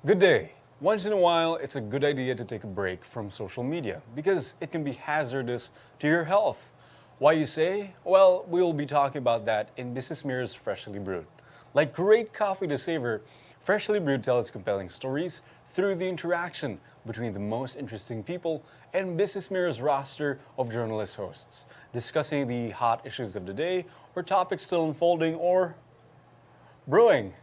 Good day. Once in a while, it's a good idea to take a break from social media because it can be hazardous to your health. Why you say? Well, we'll be talking about that in Business Mirror's Freshly Brewed. Like great coffee to savor, Freshly Brewed tells compelling stories through the interaction between the most interesting people and Business Mirror's roster of journalist hosts, discussing the hot issues of the day or topics still unfolding or brewing.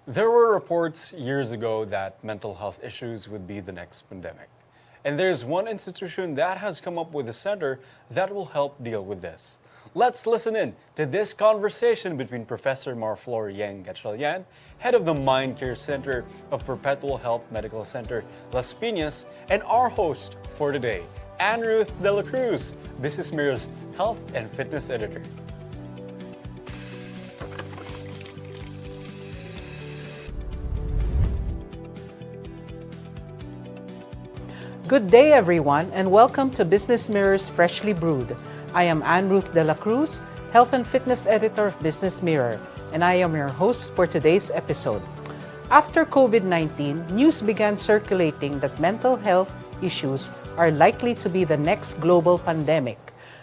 There were reports years ago that mental health issues would be the next pandemic. And there's one institution that has come up with a center that will help deal with this. Let's listen in to this conversation between Professor Mariflor Yeng Gatchalian, head of the Mind Care Center of Perpetual Help Medical Center, Las Piñas, and our host for today, Anne Ruth Dela Cruz, Business Mirror's Health and Fitness Editor. Good day, everyone, and welcome to Business Mirror's Freshly Brewed. I am Anne Ruth Dela Cruz, Health and Fitness Editor of Business Mirror, and I am your host for today's episode. After COVID-19, news began circulating that mental health issues are likely to be the next global pandemic,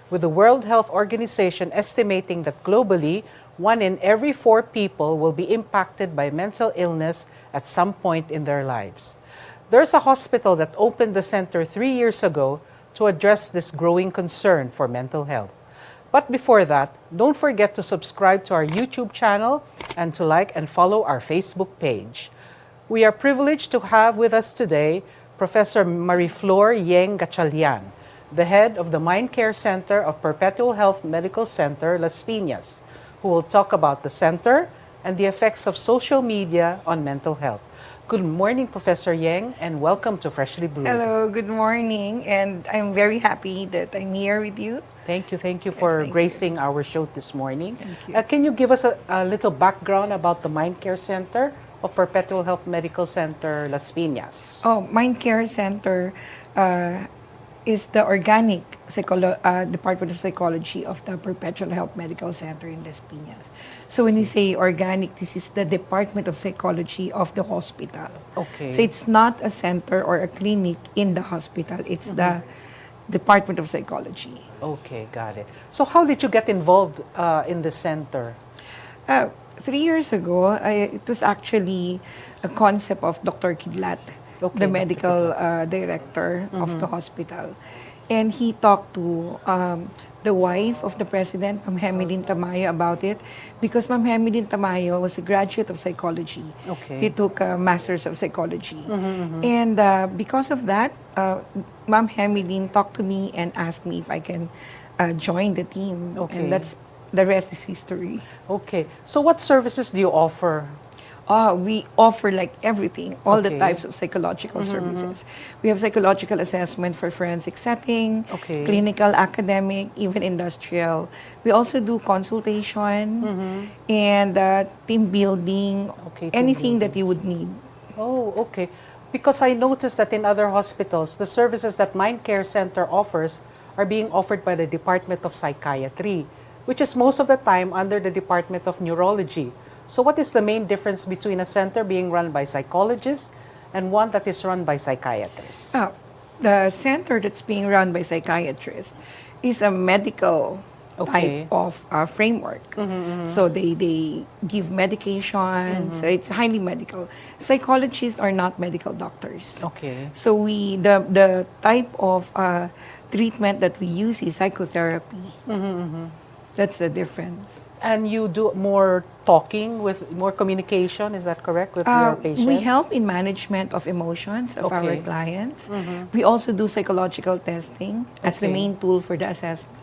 with the World Health Organization estimating that globally, 1 in every 4 people will be impacted by mental illness at some point in their lives. There's a hospital that opened the center 3 years ago to address this growing concern for mental health. But before that, don't forget to subscribe to our YouTube channel and to like and follow our Facebook page. We are privileged to have with us today Professor Mariflor Yeng Gatchalian, the head of the Mind Care Center of Perpetual Help Medical Center, Las Piñas, who will talk about the center and the effects of social media on mental health. Good morning, Professor Yeng, and welcome to Freshly Brewed. Hello, good morning, and I'm very happy that I'm here with you. Thank you for thank gracing our show this morning. Thank you. Can you give us a little background about the Mind Care Center of Perpetual Help Medical Center, Las Piñas? Mind Care Center is the organic Department of Psychology of the Perpetual Help Medical Center in Las Piñas. So when you say organic, this is the Department of Psychology of the hospital. Okay. So it's not a center or a clinic in the hospital. It's the Department of Psychology. Okay, got it. So how did you get involved in the center? 3 years ago, it was actually a concept of Dr. Kidlat, the medical director of the hospital. And he talked to the wife of the president, Ma'am Hemilyn Tamayo, about it because Ma'am Hemilyn Tamayo was a graduate of psychology. Okay. He took a master's of psychology. And because of that, Ma'am Hemilyn talked to me and asked me if I can join the team. Okay. And the rest is history. Okay. So what services do you offer? We offer like everything, all the Okay. types of psychological services. We have psychological assessment for forensic setting, Okay. clinical, academic, even industrial. We also do consultation and team building, Okay, team anything that you would need. Oh, okay. Because I noticed that in other hospitals, the services that Mind Care Center offers are being offered by the Department of Psychiatry, which is most of the time under the Department of Neurology. So what is the main difference between a center being run by psychologists and one that is run by psychiatrists? The center that's being run by psychiatrists is a medical Okay. type of framework. So they give medication, so it's highly medical. Psychologists are not medical doctors. Okay. So the type of treatment that we use is psychotherapy. That's the difference. And you do more talking with more communication, is that correct, with your patients? We help in management of emotions of our Okay. clients. We also do psychological testing as the Okay. main tool for the assessment.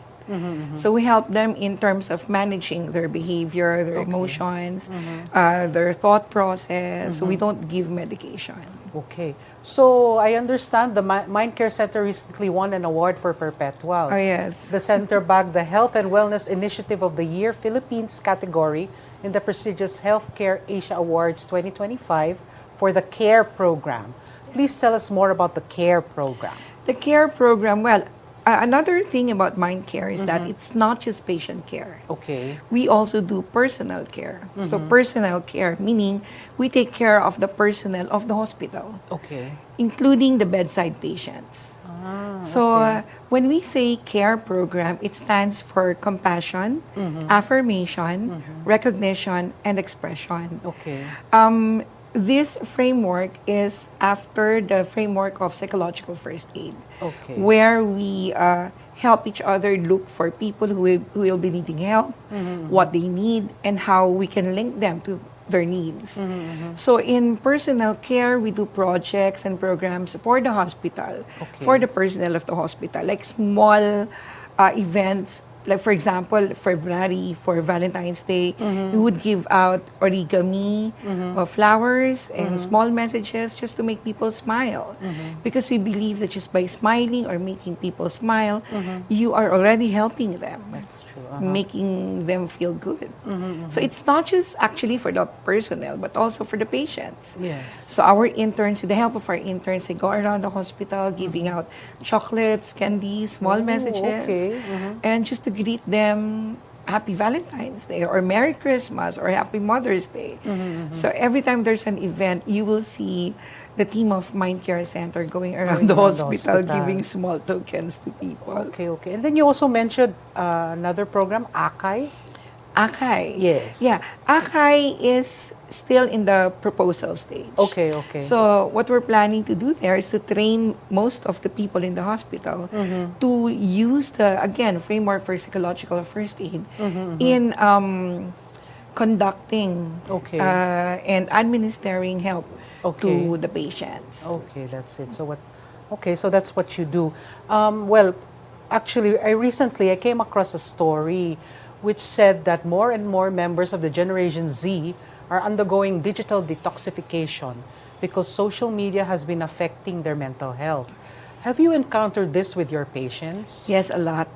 So we help them in terms of managing their behavior, their emotions, their thought process. So we don't give medication. Okay. So I understand the Mind Care Center recently won an award for Perpetual. Oh, yes. The center bagged the Health and Wellness Initiative of the Year Philippines category in the prestigious Healthcare Asia Awards 2025 for the CARE program. Please tell us more about the CARE program. The CARE program, well, another thing about Mind Care is that it's not just patient care. Okay. We also do personal care. So personal care, meaning we take care of the personnel of the hospital, Okay. including the bedside patients. So when we say CARE program, it stands for compassion, affirmation, recognition, and expression. Okay. This framework is after the framework of psychological first aid, Okay. where we help each other look for people who will be needing help, what they need, and how we can link them to their needs. So in personal care, we do projects and programs for the hospital, for the personnel of the hospital, like small events. Like, for example, February, for Valentine's Day, we would give out origami, flowers, and small messages just to make people smile. Because we believe that just by smiling or making people smile, you are already helping them. That's true. Making them feel good. So it's not just actually for the personnel, but also for the patients. Yes. So our interns, with the help of our interns, they go around the hospital giving out chocolates, candies, small messages, okay. and just to greet them Happy Valentine's Day or Merry Christmas or Happy Mother's Day. So every time there's an event, you will see the team of Mind Care Center going around the hospital giving small tokens to people. Okay, okay. And then you also mentioned another program, AKAI. AKAI. Yes. Yeah. AKAI is still in the proposal stage. Okay, okay. So what we're planning to do there is to train most of the people in the hospital to use the, again, framework for psychological first aid in conducting and administering help to the patients. Okay, that's it. So what? Okay, so that's what you do. Well, actually, I came across a story which said that more and more members of the Generation Z are undergoing digital detoxification because social media has been affecting their mental health. Have you encountered this with your patients? Yes, a lot.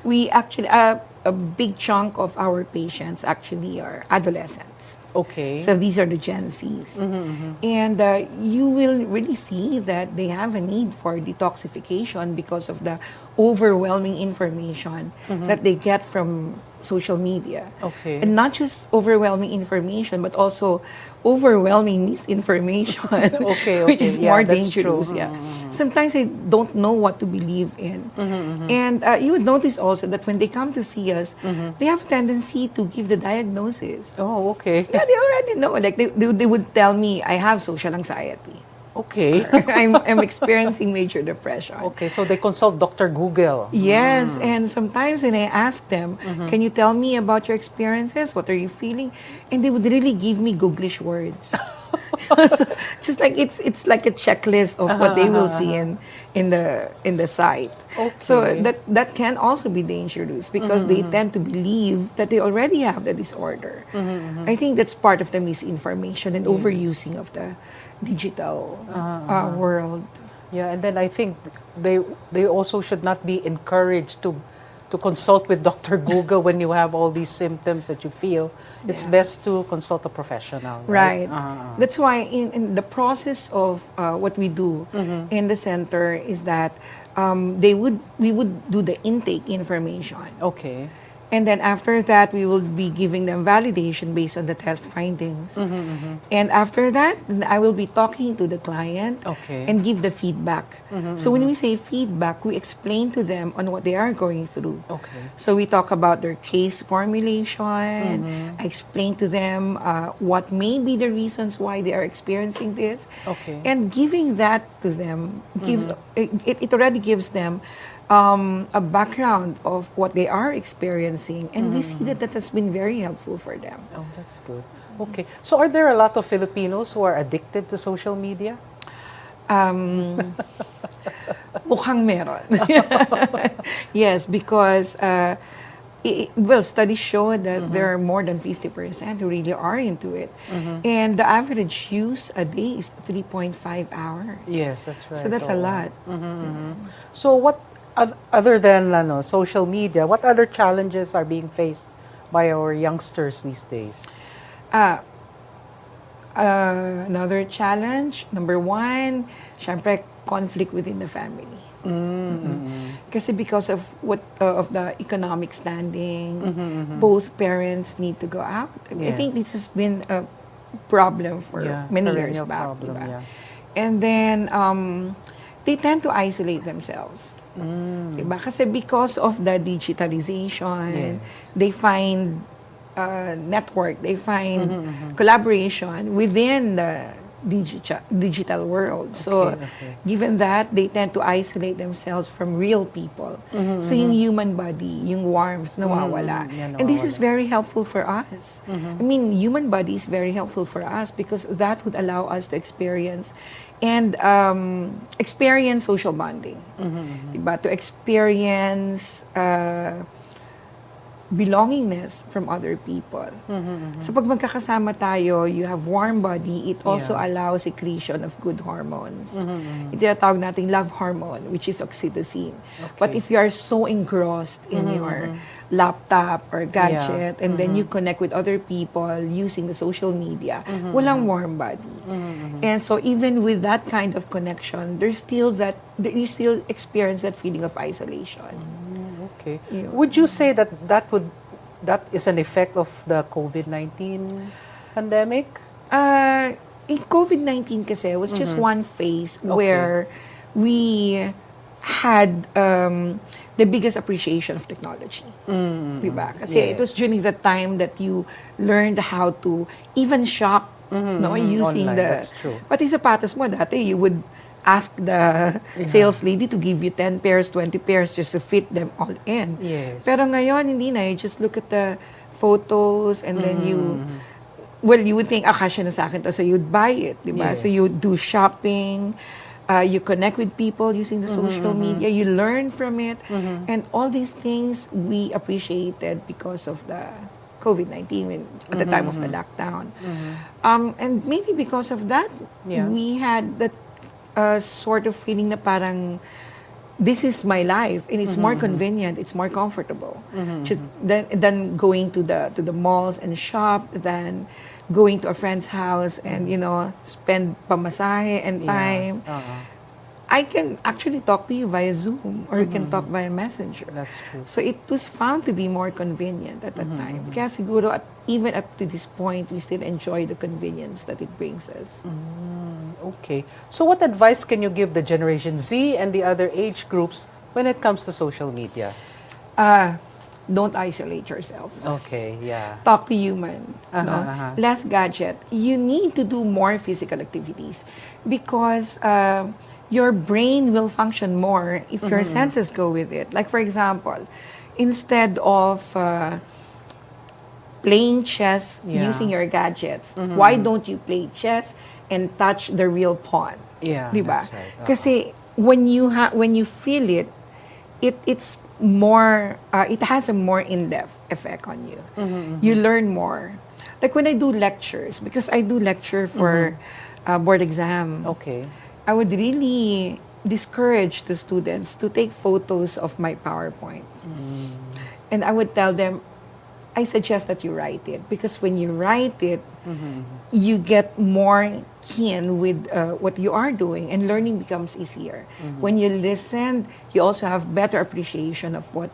We actually, a big chunk of our patients actually are adolescents. Okay. So these are the Gen Zs. And you will really see that they have a need for detoxification because of the overwhelming information that they get from social media. Okay. And not just overwhelming information, but also overwhelming misinformation, which is more dangerous. Yeah. Sometimes they don't know what to believe in. And you would notice also that when they come to see us, they have a tendency to give the diagnosis. Oh, okay. Yeah, they already know. Like they would tell me, I have social anxiety. Okay. I'm experiencing major depression. Okay, so they consult Dr. Google. Yes, and sometimes when I ask them, can you tell me about your experiences? What are you feeling? And they would really give me Googlish words. So, just like it's like a checklist of what they will see in the site. Okay. So that can also be dangerous because they tend to believe that they already have the disorder. I think that's part of the misinformation and overusing of the digital world. Yeah, and then I think they also should not be encouraged to consult with Dr. Google when you have all these symptoms that you feel. It's best to consult a professional. Right. That's why in the process of what we do in the center is that we would do the intake information. Okay. And then after that, we will be giving them validation based on the test findings. And after that, I will be talking to the client and give the feedback. So when we say feedback, we explain to them on what they are going through. Okay. So we talk about their case formulation. I explain to them what may be the reasons why they are experiencing this. Okay. And giving that to them gives it already gives them a background of what they are experiencing, and we see that that has been very helpful for them. Oh, that's good. Okay. So are there a lot of Filipinos who are addicted to social media? Mukhang meron. Yes, because well, studies show that there are more than 50% who really are into it. And the average use a day is 3.5 hours. Yes, that's right. So that's a lot. So what, other than social media, what other challenges are being faced by our youngsters these days? Another challenge, number one, syempre, conflict within the family. Kasi because of of the economic standing, both parents need to go out. I think this has been a problem for many years back. Problem, yeah. And then they tend to isolate themselves. Diba? Kasi because of the digitalization, they find network, they find collaboration within the digital world. So, given that, they tend to isolate themselves from real people. So, yung human body, yung warmth, nawawala. And this is very helpful for us. I mean, human body is very helpful for us because that would allow us to experience and experience social bonding. Diba? To experience belongingness from other people. So pag magkakasama tayo, you have warm body, it also allows secretion of good hormones. Itinatawag nating love hormone, which is oxytocin. But if you are so engrossed in your laptop or gadget, and then you connect with other people using the social media, walang warm body. And so even with that kind of connection, there's still that, you still experience that feeling of isolation. Okay. Would you say that that is an effect of the COVID-19 pandemic? In COVID-19 kasi was just one phase where we had the biggest appreciation of technology. Diba? Kasi it was during the time that you learned how to even shop using online, that's true. Pati sapatos mo dati, you would ask the sales lady to give you 10 pairs, 20 pairs just to fit them all in. Yes. Pero ngayon, hindi na. You just look at the photos and then you would think, kasya na sa akin to, so you'd buy it, di ba? Yes. So you do shopping, you connect with people using the social media, you learn from it, and all these things we appreciated because of the COVID-19 at the time of the lockdown. And maybe because of that, we had that sort of feeling na parang this is my life and it's more convenient, it's more comfortable than going to the malls and shop, than going to a friend's house and spend pamasahe and time. I can actually talk to you via Zoom or you can talk via Messenger. That's true. So it was found to be more convenient at that time. Kaya siguro even up to this point, we still enjoy the convenience that it brings us. Okay. So what advice can you give the Generation Z and the other age groups when it comes to social media? Don't isolate yourself. Okay, yeah. Talk to human. Less gadget. You need to do more physical activities because your brain will function more if your senses go with it. Like, for example, instead of playing chess using your gadgets, why don't you play chess and touch the real pawn? Yeah, diba? that's right. Kasi when you feel it, it's more, it has a more in-depth effect on you. You learn more. Like when I do lectures, because I do lecture for board exam. Okay. I would really discourage the students to take photos of my PowerPoint. And I would tell them, I suggest that you write it because when you write it, you get more keen with what you are doing and learning becomes easier. When you listen, you also have better appreciation of what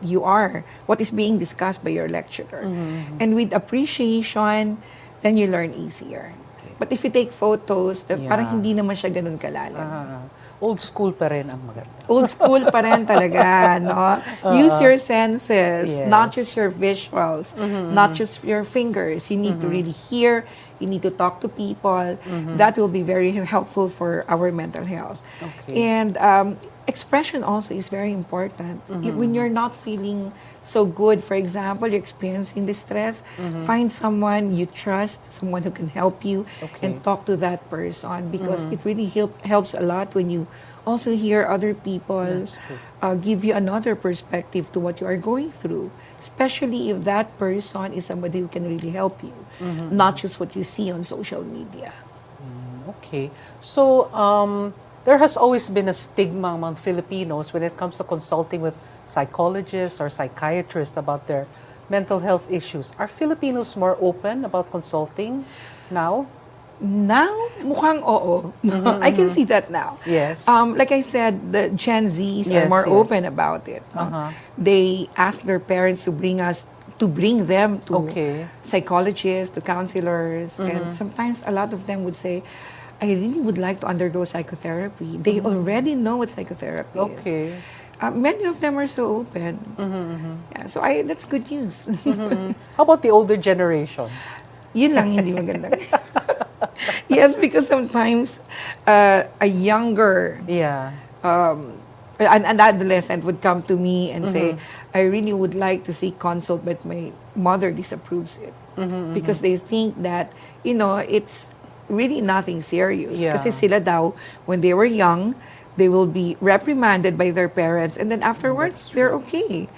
is being discussed by your lecturer. And with appreciation, then you learn easier. But if you take photos, parang hindi naman siya ganun kalalim. Old school pa rin ang maganda. Old school pa rin talaga, no? Use your senses, not just your visuals, not just your fingers. You need to really hear You need to talk to people. That will be very helpful for our mental health. Okay. And expression also is very important. When you're not feeling so good, for example, you're experiencing distress, find someone you trust, someone who can help you, Okay. and talk to that person, because it really helps a lot when you also hear other people That's true. give you another perspective to what you are going through, especially if that person is somebody who can really help you, not just what you see on social media. Okay. So, there has always been a stigma among Filipinos when it comes to consulting with psychologists or psychiatrists about their mental health issues. Are Filipinos more open about consulting now? Now, mukhang oo. I can see that now. Yes. Like I said, the Gen Zs are Yes, more yes. open about it. No? Uh-huh. They ask their parents to bring them to Okay. psychologists, to counselors, and sometimes a lot of them would say, I really would like to undergo psychotherapy. They already know what psychotherapy is. Okay. Many of them are so open. Yeah, so that's good news. How about the older generation? Yun lang hindi maganda. Yes, because sometimes a younger Yeah. an adolescent would come to me and say, I really would like to seek consult, but my mother disapproves it. Because they think that, it's really nothing serious. Yeah. Kasi sila daw, when they were young, they will be reprimanded by their parents, and then afterwards, they're okay.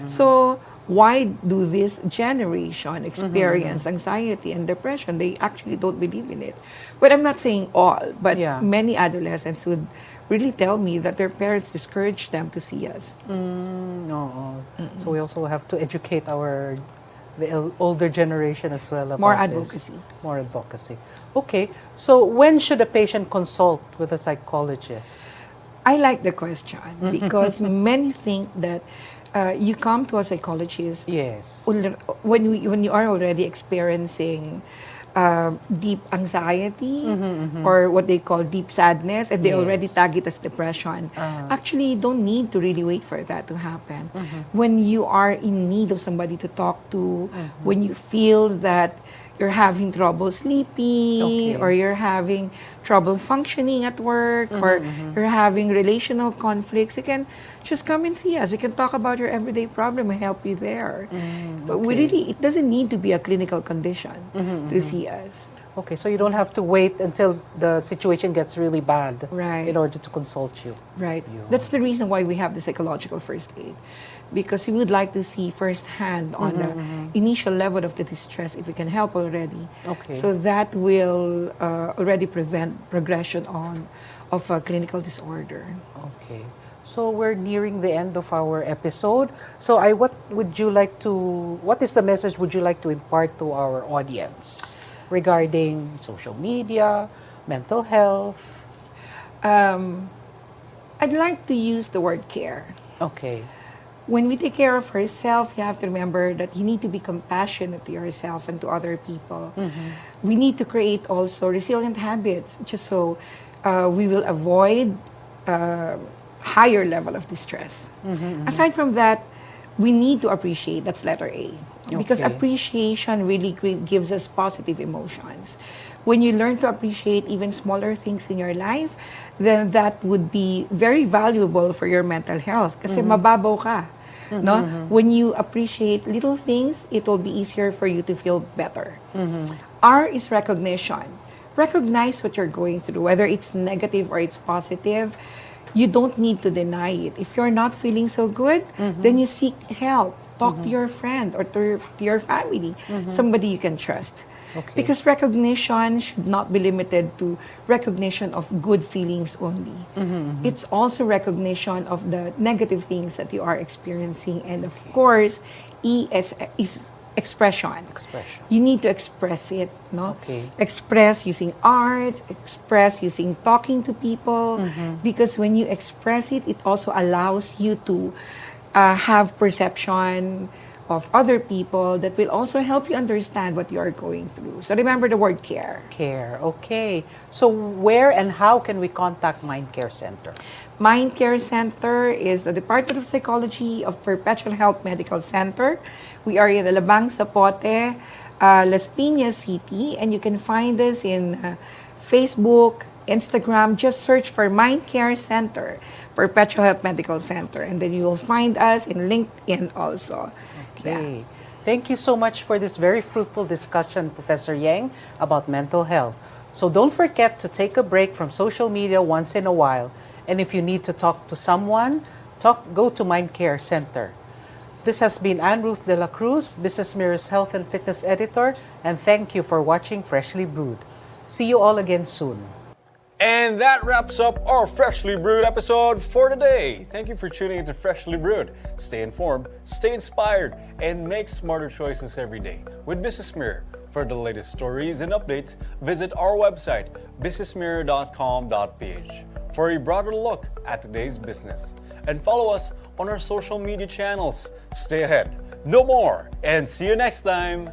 So, why do this generation experience anxiety and depression? They actually don't believe in it. But I'm not saying all, but Yeah. many adolescents would really tell me that their parents discourage them to see us. No. So we also have to educate the older generation as well about More this. advocacy. More advocacy. Okay. So when should a patient consult with a psychologist? I like the question because many think that you come to a psychologist Yes. when you are already experiencing deep anxiety or what they call deep sadness, and they already Yes. tag it as depression. Actually, you don't need to really wait for that to happen. When you are in need of somebody to talk to, when you feel that you're having trouble sleeping, Okay. or you're having trouble functioning at work, or you're having relational conflicts, you can just come and see us. We can talk about your everyday problem and help you there. But it doesn't need to be a clinical condition to see us. Okay, so you don't have to wait until the situation gets really bad Right. in order to consult you. Right. Yun. That's the reason why we have the psychological first aid. Because we would like to see firsthand on the initial level of the distress if we can help already. Okay. So that will already prevent progression of a clinical disorder. Okay. So we're nearing the end of our episode. So what is the message would you like to impart to our audience regarding social media, mental health? I'd like to use the word care. Okay. When we take care of ourselves, you have to remember that you need to be compassionate to yourself and to other people. We need to create also resilient habits, just so we will avoid higher level of distress. Aside from that, we need to appreciate. That's letter A. Because Okay. appreciation really gives us positive emotions. When you learn to appreciate even smaller things in your life, then that would be very valuable for your mental health. Kasi mababaw ka. No? When you appreciate little things, it will be easier for you to feel better. R is recognition. Recognize what you're going through, whether it's negative or it's positive. You don't need to deny it. If you're not feeling so good, then you seek help. Talk to your friend or to your family, somebody you can trust. Okay. Because recognition should not be limited to recognition of good feelings only. It's also recognition of the negative things that you are experiencing. And of course, E is expression. Expression. You need to express it, no? Okay. Express using art, express using talking to people, because when you express it, it also allows you to have perception of other people that will also help you understand what you are going through. So remember the word care. Care. Okay. So where and how can we contact Mind Care Center? Mind Care Center is the Department of Psychology of Perpetual Help Medical Center. We are in Alabang, Zapote. Las Piñas City, and you can find us in Facebook, Instagram. Just search for Mind Care Center, Perpetual Help Medical Center, and then you will find us in LinkedIn also. Okay. Thank you so much for this very fruitful discussion, Professor Yeng, about mental health. So don't forget to take a break from social media once in a while. And if you need to talk to someone, go to Mind Care Center. This has been Anne Ruth Dela Cruz, Business Mirror's Health and Fitness Editor, and thank you for watching Freshly Brewed. See you all again soon. And that wraps up our Freshly Brewed episode for today. Thank you for tuning into Freshly Brewed. Stay informed, stay inspired, and make smarter choices every day with Business Mirror. For the latest stories and updates, visit our website, businessmirror.com.ph, for a broader look at today's business. And follow us on our social media channels. Stay ahead, know more, and see you next time.